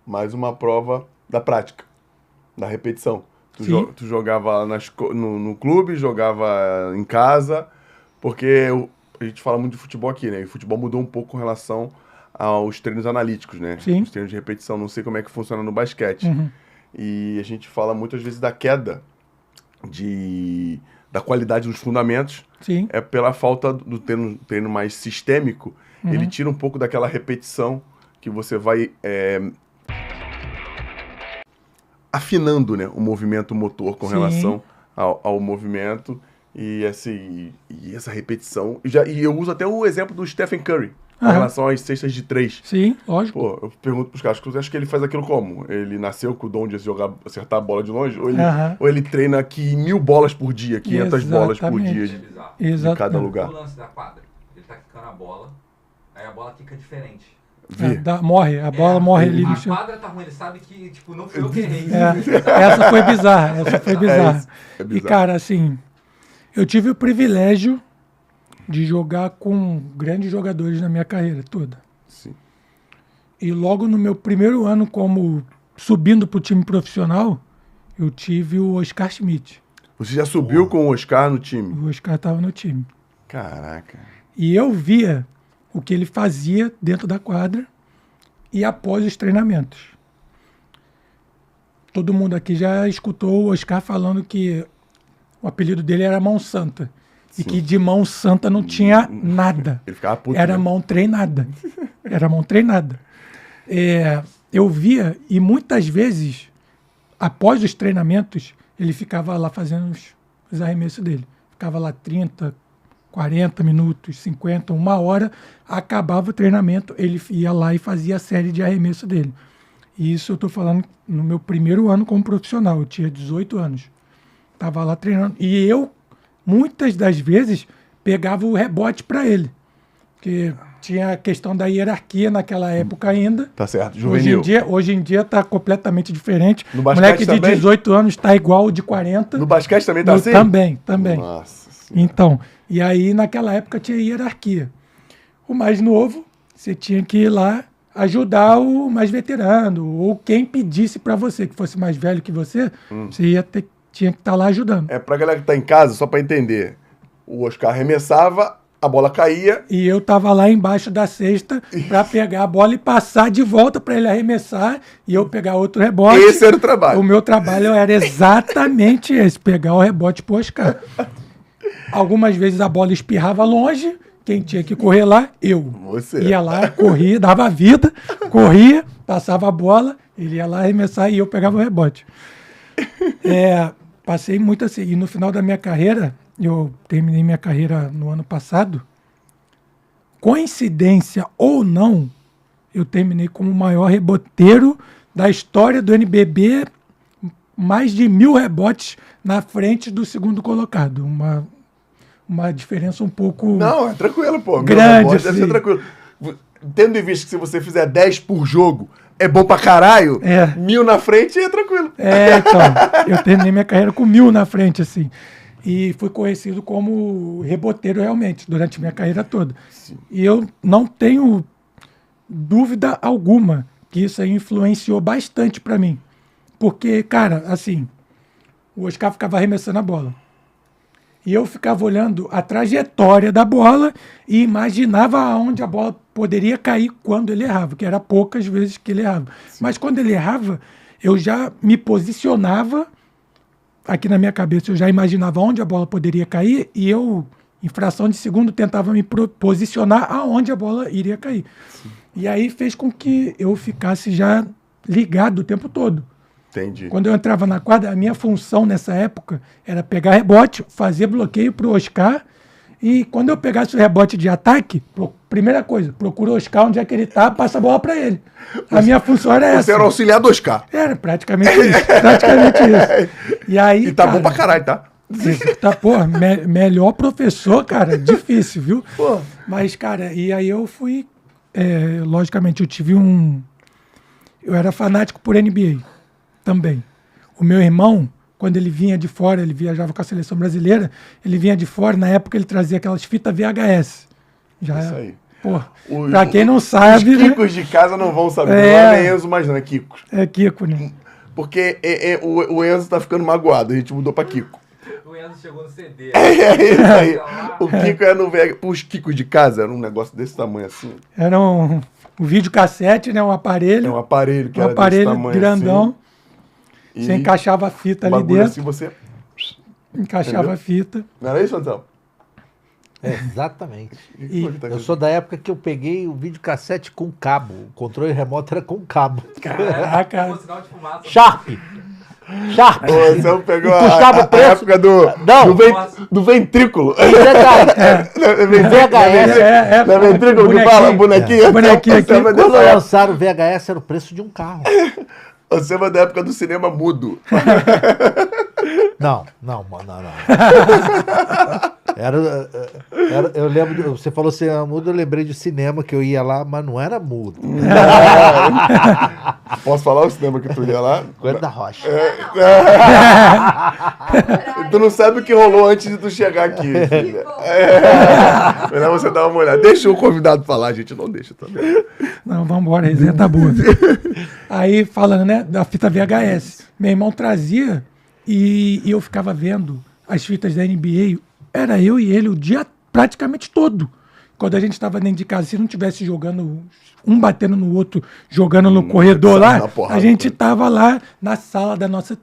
mais uma prova da prática, da repetição. Tu jogava no clube, jogava em casa, porque a gente fala muito de futebol aqui, né? E o futebol mudou um pouco com relação aos treinos analíticos, né? Sim. Os treinos de repetição, não sei como é que funciona no basquete. E a gente fala muitas vezes da queda da qualidade dos fundamentos. Sim. É pela falta do treino mais sistêmico. Ele tira um pouco daquela repetição que você vai afinando, né, o movimento motor com relação ao movimento. E essa repetição. E eu uso até o exemplo do Stephen Curry, em relação às cestas de 3. Sim, lógico. Pô, eu pergunto pros caras, você acha que ele faz aquilo como? Ele nasceu com o dom de acertar a bola de longe? Ou ele treina aqui 1000 bolas por dia, 500 bolas por dia de cada lugar? O lance da quadra, ele tá quicando a bola, aí a bola fica diferente. Morre, a bola morre ali no chão. A quadra tá ruim, ele sabe que, tipo, não foi eu que errei. Essa foi bizarra, É bizarro. E, cara, assim, eu tive o privilégio de jogar com grandes jogadores na minha carreira toda. Sim. E logo no meu primeiro ano como subindo pro time profissional, eu tive o Oscar Schmidt. Você já subiu com o Oscar no time? O Oscar estava no time. Caraca. E eu via o que ele fazia dentro da quadra e após os treinamentos. Todo mundo aqui já escutou o Oscar falando que o apelido dele era Mão Santa. Sim. E que de mão santa não tinha nada. Ele ficava puto, era mão treinada. Era mão treinada. Eu via, e muitas vezes, após os treinamentos, ele ficava lá fazendo os arremessos dele. Ficava lá 30, 40 minutos, 50, 1 hora, acabava o treinamento, ele ia lá e fazia a série de arremesso dele. E isso eu estou falando no meu primeiro ano como profissional, eu tinha 18 anos. Estava lá treinando. E eu, muitas das vezes, pegava o rebote para ele. Porque tinha a questão da hierarquia naquela época ainda. Tá certo, juvenil. Hoje em dia está completamente diferente. No basquete moleque de também? 18 anos está igual o de 40. No basquete também tá assim? Também. Nossa Senhora. Então, e aí naquela época tinha hierarquia. O mais novo, você tinha que ir lá ajudar o mais veterano, ou quem pedisse para você, que fosse mais velho que você, você tinha que estar lá ajudando. Pra galera que tá em casa, só para entender, o Oscar arremessava, a bola caía. E eu tava lá embaixo da cesta para pegar a bola e passar de volta para ele arremessar e eu pegar outro rebote. Esse era o trabalho. O meu trabalho era exatamente esse, pegar o rebote pro Oscar. Algumas vezes a bola espirrava longe, quem tinha que correr lá? Eu. Você. Ia lá, corria, dava vida, corria, passava a bola, ele ia lá arremessar e eu pegava o rebote. Passei muito assim. E no final da minha carreira, eu terminei minha carreira no ano passado, coincidência ou não, eu terminei como o maior reboteiro da história do NBB, mais de 1000 rebotes na frente do segundo colocado. Uma diferença um pouco... Não, é tranquilo, pô. Grande, deve ser tranquilo. Tendo em vista que se você fizer 10 por jogo, é bom pra caralho, 1000 na frente é tranquilo. Então, eu terminei minha carreira com 1000 na frente, assim. E fui conhecido como reboteiro realmente, durante minha carreira toda. Sim. E eu não tenho dúvida alguma que isso aí influenciou bastante pra mim. Porque, cara, assim, o Oscar ficava arremessando a bola. E eu ficava olhando a trajetória da bola e imaginava aonde a bola poderia cair quando ele errava, que era poucas vezes que ele errava. Sim. Mas quando ele errava, eu já me posicionava, aqui na minha cabeça eu já imaginava onde a bola poderia cair e eu, em fração de segundo, tentava me posicionar aonde a bola iria cair. Sim. E aí fez com que eu ficasse já ligado o tempo todo. Entendi. Quando eu entrava na quadra, a minha função nessa época era pegar rebote, fazer bloqueio pro Oscar, e quando eu pegasse o rebote de ataque, primeira coisa, procura o Oscar onde é que ele tá, passa a bola para ele. A minha função era essa. Você era o auxiliar do Oscar. Era praticamente isso. Praticamente isso. E aí, e tá bom pra caralho, tá? Melhor professor, cara, difícil, viu? Pô. Mas, cara, e aí eu fui, logicamente, eu era fanático por NBA. Também. O meu irmão, quando ele vinha de fora, ele viajava com a seleção brasileira, ele vinha de fora, na época ele trazia aquelas fitas VHS. Isso aí. Pô, pra quem não sabe... Os Kikos de casa não vão saber. É. Não é Enzo mais não, é Kiko. É Kiko, né? Porque o Enzo tá ficando magoado, a gente mudou pra Kiko. O Enzo chegou no CD. É isso aí. O Kiko é no VH. Os Kikos de casa eram um negócio desse tamanho assim. Era um videocassete, né? Um aparelho. É um aparelho que Um era aparelho desse tamanho grandão. assim. Você encaixava a fita ali bagulho dentro. assim, você... Encaixava Entendeu? a fita. Não era isso, Anselmo? Exatamente. E- Eu sou da época que eu peguei o videocassete com cabo. O controle remoto era com cabo. Caraca. Com sinal de fumaça. Sharp! Sharp! O Anselmo pegou E puxava o a preço. época do, Não. do ventrículo. VHS. Não é ventrículo que fala? Bonequinho? Bonequinho aqui. Anselmo é Quando dessa época. lançaram o VHS era o preço de um carro. Anselmo é da época do cinema mudo. Não. Eu lembro, você falou cinema mudo, eu lembrei de cinema que eu ia lá, mas não era mudo. Posso falar o cinema que tu ia lá? Coelho da Rocha. Tu não sabe o que rolou antes de tu chegar aqui, filha. Melhor você dar uma olhada. Deixa o convidado falar, gente. Não deixa também. Não, vambora, a resenha tá boa. Aí, falando, né, da fita VHS. Meu irmão trazia e eu ficava vendo as fitas da NBA. Era eu e ele o dia praticamente todo. Quando a gente estava dentro de casa, se não tivesse jogando, um batendo no outro, jogando no corredor lá, na porrada, a gente cara. tava lá na sala da nossa,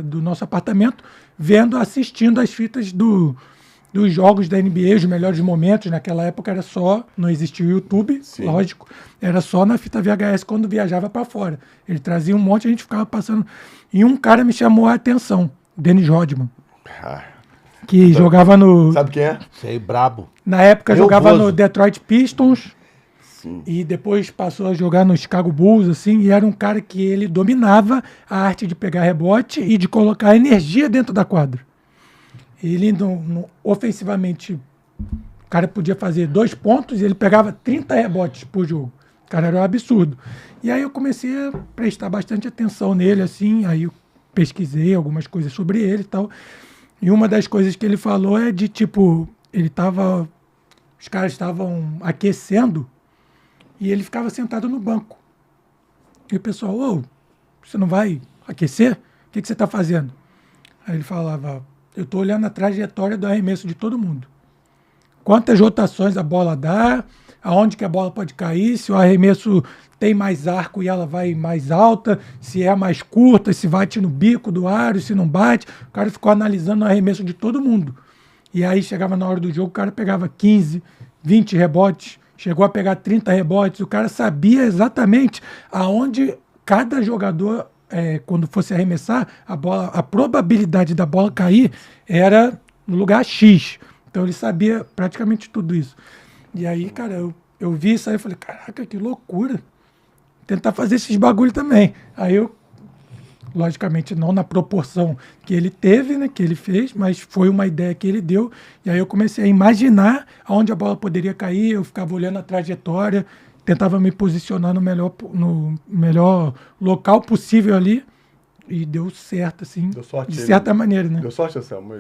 do nosso apartamento, vendo, assistindo as fitas dos jogos da NBA, os melhores momentos. Naquela época era só, não existia o YouTube, Sim. lógico, era só na fita VHS quando viajava para fora. Ele trazia um monte, a gente ficava passando. E um cara me chamou a atenção, Dennis Rodman, que jogava no... Sabe quem é? Sei, brabo. Na época Nervoso. jogava no Detroit Pistons. Sim. E depois passou a jogar no Chicago Bulls, assim, e era um cara que ele dominava a arte de pegar rebote e de colocar energia dentro da quadra. Ele, ofensivamente, o cara podia fazer 2 pontos e ele pegava 30 rebotes por jogo. O cara era um absurdo. E aí eu comecei a prestar bastante atenção nele, assim, aí eu pesquisei algumas coisas sobre ele e tal. E uma das coisas que ele falou é de, tipo, os caras estavam aquecendo e ele ficava sentado no banco. E o pessoal, ô, você não vai aquecer? O que você está fazendo? Aí ele falava, eu estou olhando a trajetória do arremesso de todo mundo. Quantas rotações a bola dá, aonde que a bola pode cair, se o arremesso tem mais arco e ela vai mais alta, se é mais curta, se bate no bico do aro, se não bate. O cara ficou analisando o arremesso de todo mundo. E aí chegava na hora do jogo, o cara pegava 15, 20 rebotes, chegou a pegar 30 rebotes. O cara sabia exatamente aonde cada jogador, quando fosse arremessar, a probabilidade da bola cair era no lugar X. Então ele sabia praticamente tudo isso. E aí, cara, eu vi isso aí e falei, caraca, que loucura. Tentar fazer esses bagulho também. Aí eu, logicamente, não na proporção que ele teve, né, que ele fez, mas foi uma ideia que ele deu. E aí eu comecei a imaginar aonde a bola poderia cair, eu ficava olhando a trajetória, tentava me posicionar no melhor local possível ali. E deu certo, assim, Deu sorte de ele. certa maneira, né? Deu sorte, Anselmo?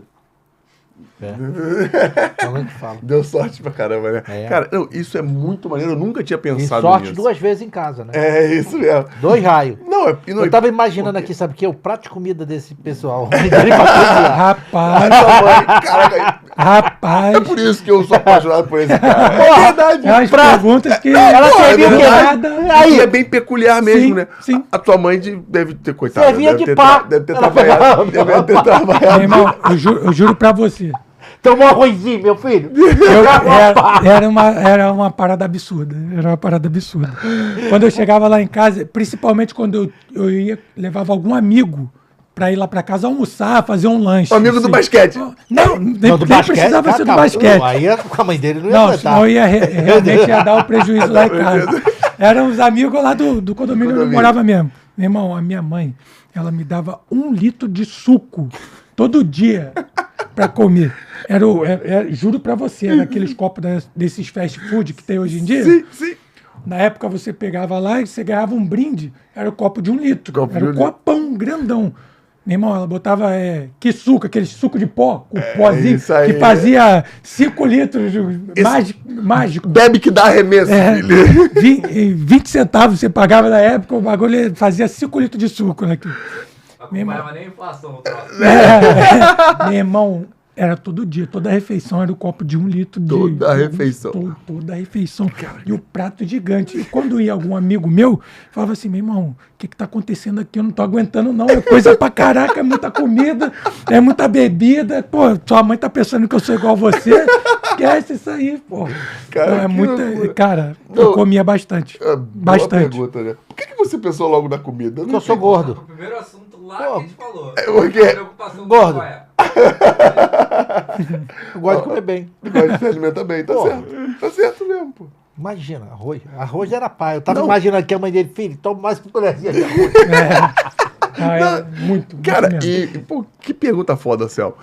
Falando que fala. Deu sorte pra caramba, né? É. Cara, não, isso é muito maneiro. Eu nunca tinha E pensado sorte nisso. 2 vezes em casa, né? É isso mesmo. 2 raios. Não, Eu tava imaginando aqui, sabe o que? O prato de comida desse pessoal. Rapaz, Essa mãe, caraca, rapaz. é por isso que eu sou apaixonado por esse cara. É verdade. É umas perguntas que... Ela Pô, servia é o quê? verdade. E é bem peculiar mesmo, Sim, né? sim. A tua mãe deve ter, coitada, Servia deve de ter, pá. deve ter Ela trabalhado. pegava- Deve ter Meu trabalhado. irmão, eu juro pra você. Tomou arrozinho, meu filho. Era uma parada absurda. Era uma parada absurda. Quando eu chegava lá em casa, principalmente quando eu levava algum amigo pra ir lá pra casa almoçar, fazer um lanche. O amigo do basquete. Não, nem do precisava ser do basquete. Aí com a mãe dele não ia Não, aguentar. senão realmente ia dar um prejuízo lá em casa. Eram os amigos lá do condomínio onde eu morava mesmo. Meu irmão, a minha mãe, ela me dava 1 litro de suco todo dia pra comer. Juro pra você, era aqueles copos desses fast food que tem hoje em dia. Sim, sim. Na época você pegava lá e você ganhava um brinde, era o copo de 1 litro. Copo Era de um 1 litro. copão grandão. Meu irmão, ela botava que suco, aquele suco de pó, com pozinho, isso aí. que fazia 5 litros, mágico. Bebe que dá arremesso, filho. 20 centavos você pagava na época, o bagulho fazia 5 litros de suco naquilo. Não acompanhava nem a inflação. O troço. Meu irmão, era todo dia, toda a refeição era um copo de 1 litro. Toda a refeição. Toda a refeição. E o prato gigante. E quando ia algum amigo meu, falava assim, meu irmão, o que tá acontecendo aqui? Eu não tô aguentando não, é coisa pra caraca, é muita comida, é muita bebida. Pô, sua mãe tá pensando que eu sou igual a você? Esquece isso aí, pô. Cara, não, é que muita... loucura. Cara, Não, eu comia bastante. Boa Bastante. pergunta, né? Por que você pensou logo na comida? Porque eu sou gordo. O primeiro assunto lá Pô, que a gente falou. por quê? A preocupação do Gordo. qual é? Eu gosto de comer bem. Gosta de se alimentar bem, tá Pô. certo. Tá certo mesmo, pô. Imagina, arroz. Arroz era pai. Eu tava Não. imaginando que a mãe dele, filho, toma mais uma colherzinha de arroz. Muito Cara, mesmo. pô, que pergunta foda, Céu.